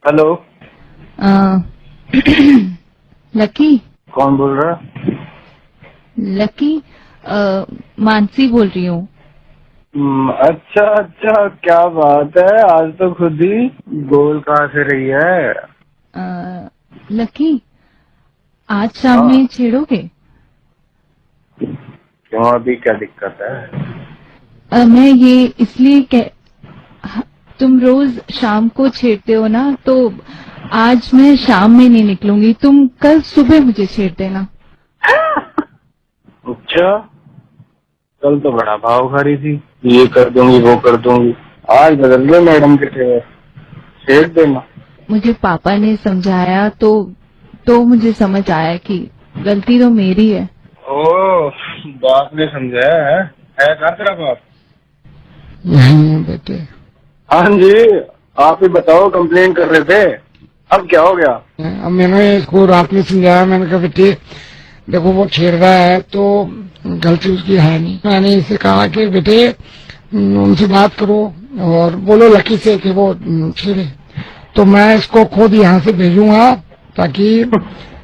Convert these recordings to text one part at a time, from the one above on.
Hello. Lucky. कौन बोल रहा है? लकी, मानसी बोल रही हूँ। अच्छा अच्छा, क्या बात है, आज तो खुद ही गोल कहाँ से रही है? लकी, आज शाम हाँ, में छेड़ोगे? क्यों, अभी क्या दिक्कत है? मैं ये इसलिए तुम रोज शाम को छेड़ते हो ना, तो आज मैं शाम में नहीं निकलूंगी, तुम कल सुबह मुझे छेड़ देना। अच्छा, कल तो बड़ा भाव खा रही थी, ये कर दूंगी वो कर दूंगी, आज बदल गए मैडम के थे, छेड़ देना। मुझे पापा ने समझाया तो मुझे समझ आया कि गलती तो मेरी है। ओ, बाप ने समझाया है कहाँ तेरा बाप? नहीं है बेटे। हाँ जी, आप ही बताओ, कंप्लेन कर रहे थे, अब क्या हो गया? अब मैंने इसको रात में समझाया, मैंने कहा बेटे देखो वो छेड़ रहा है तो गलती उसकी है नहीं। मैंने इसे कहा कि बेटे उनसे बात करो और बोलो लकी से कि वो छेड़े, तो मैं इसको खुद यहाँ से भेजूंगा ताकि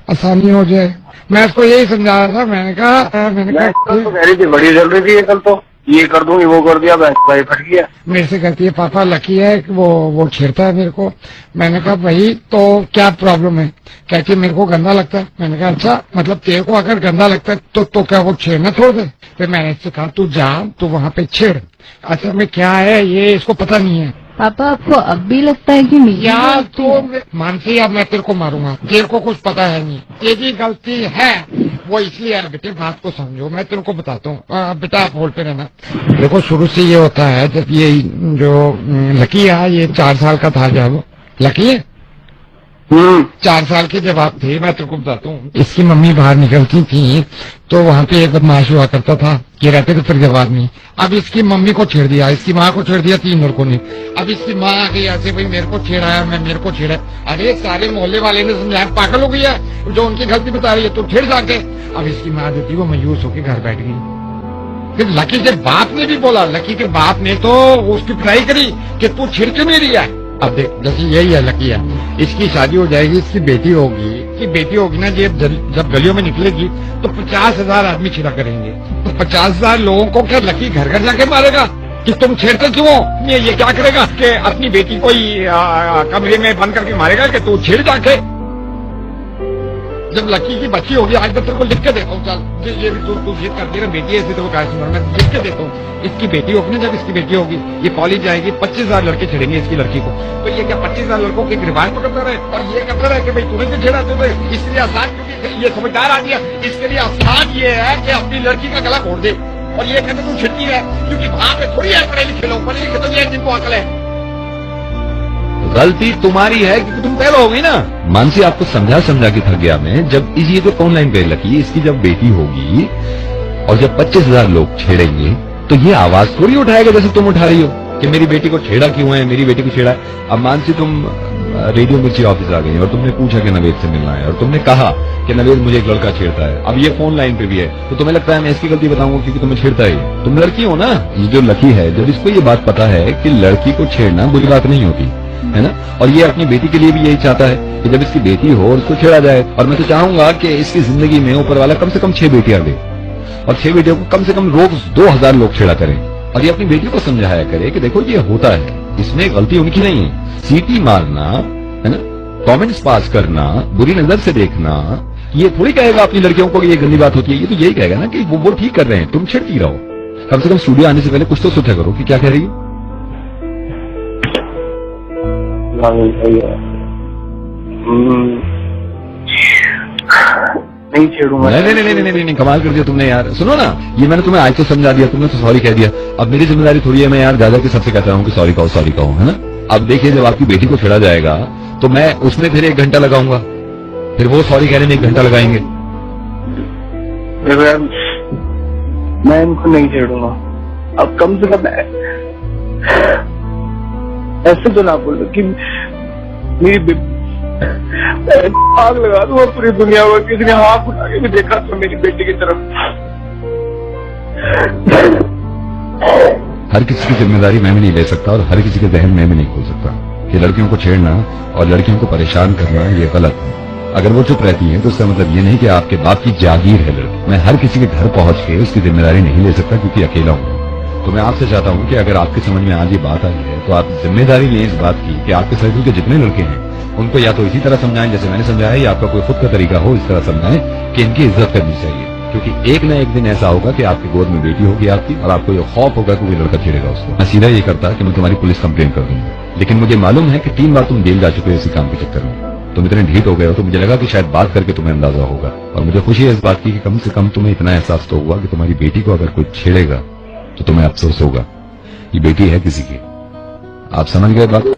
आसानी हो जाए। मैं इसको यही समझा रहा था। मैंने कहा कल तो कह रही थी, बड़ी जल रही थी ये, कल तो ये कर दूंगी वो कर दिया, भाई फट गया। मेरे से कहती है पापा लकी है कि वो छेड़ता है मेरे को। मैंने कहा भाई तो क्या प्रॉब्लम है? कहती है मेरे को गंदा लगता है। मैंने कहा अच्छा, मतलब तेरे को अगर गंदा लगता है तो क्या वो छेड़ना छोड़ दे? फिर मैंने इससे कहा तू जा, तू वहाँ पे छेड़। असल में क्या है ये इसको पता नहीं है। पापा, आपको अब भी लगता है कि मेरी यार गलती तो है? मानसी, अब मैं तेरे को मारूंगा, तेरे को कुछ पता है नहीं, तेरी गलती है वो इसलिए है। बेटे बात को समझो, मैं तेरे को बताता हूँ। बेटा आप होल्ड पे रहना। देखो शुरू से ये होता है, जब ये जो लकी है ये 4 साल का था जब लकी 4 साल के जब आप थे, मैं तेरे को बताता हूँ, इसकी मम्मी बाहर निकलती थी तो वहाँ पे एक बदमाश हुआ करता था, ये रहते थे फरीदाबाद में। अब इसकी मम्मी को छेड़ दिया, इसकी माँ को छेड़ दिया, 3 लड़कों ने। अब इसकी माँ आ गई ऐसे, भाई मेरे को छेड़ा है, मैं मेरे को छेड़ा है। अरे सारे मोहल्ले वाले ने समझाया, पागल हो गई है जो उनकी गलती बता रही है, तो छेड़ जाके। अब इसकी माँ जो थी वो मायूस होकर घर बैठ गई। फिर लकी के बाप ने भी बोला, लकी के बाप ने तो उसकी पिटाई करी कि तू छेड़ क्यों नहीं रही है। अब देख जैसे यही है लकी है, इसकी शादी हो जाएगी, इसकी बेटी होगी, इसकी बेटी होगी ना, जब गलियों में निकलेगी तो 50,000 आदमी छिड़ा करेंगे। तो 50,000 लोगों को क्या लकी घर घर जाके मारेगा कि तुम छेड़ते क्यों हो? ये क्या करेगा कि अपनी बेटी को ही कमरे में बंद करके मारेगा कि तू छेड़ जाके। जब लकी की बच्ची होगी, आज मैं तेरे को लिख के देता हूँ, चल ये भी तू जिद करती है ना, बेटी ऐसी तो मैं लिख के देता हूँ। इसकी बेटी होगी ना, जब इसकी बेटी होगी, ये कॉलेज जाएगी, 25,000 लड़के छेड़ेंगे इसकी लड़की को। तो ये क्या 25,000 लड़कों के गिरफ्तार पकड़ता रहे और ये करता रहे कि भाई तूने क्यों छेड़ा? तुझे इसलिए आसान, क्योंकि ये समझदार आ गया, इसके लिए आसान ये है कि अपनी लड़की का गला घोट दे। और ये कहते तू छिड़ती है क्योंकि वहां पे थोड़ी है पढ़े लिखे लोग, पढ़े लिखे तो ये जिनको अकल है। गलती तुम्हारी है क्योंकि तुम पहले हो गई ना। मानसी आपको समझा समझा के थक गया मैं। जब ये जो ऑनलाइन पे लगी, इसकी जब बेटी होगी और जब 25,000 लोग छेड़ेंगे तो ये आवाज थोड़ी उठाएगा जैसे तुम उठा रही हो कि मेरी बेटी को छेड़ा क्यों है, मेरी बेटी को छेड़ा है। अब मानसी तुम रेडियो मिर्ची ऑफिस आ गई और तुमने पूछा कि नवेद से मिलना है और तुमने कहा कि नवेद मुझे एक लड़का छेड़ता है। अब ये फोन लाइन पे भी है तो तुम्हें लगता है मैं इसकी गलती बताऊंगा क्योंकि तुम्हें छेड़ता है? तुम लड़की हो ना। ये जो लकी है, जब इसको ये बात पता है कि लड़की को छेड़ना बुरी बात नहीं होती है ना, और ये अपनी बेटी के लिए भी यही चाहता है कि जब इसकी बेटी हो और उसको छेड़ा जाए। और मैं तो चाहूंगा कि इसकी जिंदगी में ऊपर वाला कम से कम 6 बेटियां दे और 6 बेटियों को कम से कम रोज 2,000 लोग छेड़ा करें और ये अपनी बेटी को समझाया करे कि देखो ये होता है, इसमें गलती उनकी नहीं है। सीटी मारना है ना, कमेंट्स पास करना, बुरी नजर से देखना, ये थोड़ी कहेगा अपनी लड़कियों को ये गंदी बात होती है। ये तो यही कहेगा ना कि वो ठीक कर रहे हैं, तुम छिड़ती रहो। कम से कम स्टूडियो आने से पहले कुछ तो सोचा करो कि क्या कह रही हो। नहीं छेड़ूंगा। नहीं, कमाल कर दिया तुमने यार। सुनो ना, ये मैंने तुम्हें आज तो समझा दिया, तुमने तो सॉरी कह दिया। अब मेरी जिम्मेदारी थोड़ी है, मैं यार दादा के सबसे कहता हूँ कि सॉरी कहो, है ना। अब देखिए जब आपकी बेटी को छेड़ा जाएगा तो मैं उसमें फिर 1 घंटा लगाऊंगा, फिर वो सॉरी कहने में 1 घंटा लगाएंगे। मैं इनको नहीं छेड़ूंगा। अब कम से कम ऐसे तो ना बोलो कि मेरी आग लगा दूंगा पूरी दुनिया में, किसी ने हाथ उठा के भी देखा तो मेरी बेटी की तरफ। हर किसी की जिम्मेदारी मैं भी नहीं ले सकता और हर किसी के जहन में भी नहीं खोल सकता। कि लड़कियों को छेड़ना और लड़कियों को परेशान करना ये गलत है। अगर वो चुप रहती हैं तो उसका मतलब ये नहीं कि आपके बाप की जागीर है लड़की। मैं हर किसी के घर पहुंच के उसकी जिम्मेदारी नहीं ले सकता क्योंकि अकेला हूँ। तो मैं आपसे चाहता हूँ कि अगर आपके समझ में आज ये बात आई है तो आप जिम्मेदारी लें इस बात की कि आपके सर्कल के जितने लड़के हैं उनको या तो इसी तरह समझाएं जैसे मैंने समझाया, या आपका कोई खुद का तरीका हो इस तरह समझाएं कि इनकी इज्जत करनी चाहिए। क्योंकि एक न एक दिन ऐसा होगा कि आपकी गोद में बेटी होगी आपकी, और आपको ये खौफ होगा कि कोई लड़का छेड़ेगा उसको। मैं सीधा ये करता कि मैं तुम्हारी पुलिस कंप्लेन कर दूंगा, लेकिन मुझे मालूम है कि 3 बार तुम जेल जा चुके हो इसी काम के चक्कर में। तुम इतने ढीठ हो गए हो तो मुझे लगा कि शायद बात करके तुम्हें अंदाजा होगा, और मुझे खुशी है इस बात की कि कम से कम तुम्हें इतना एहसास तो हुआ कि तुम्हारी बेटी को अगर कोई छेड़ेगा तो तुम्हें अफसोस होगा। ये बेटी है किसी की। आप समझ गए बात?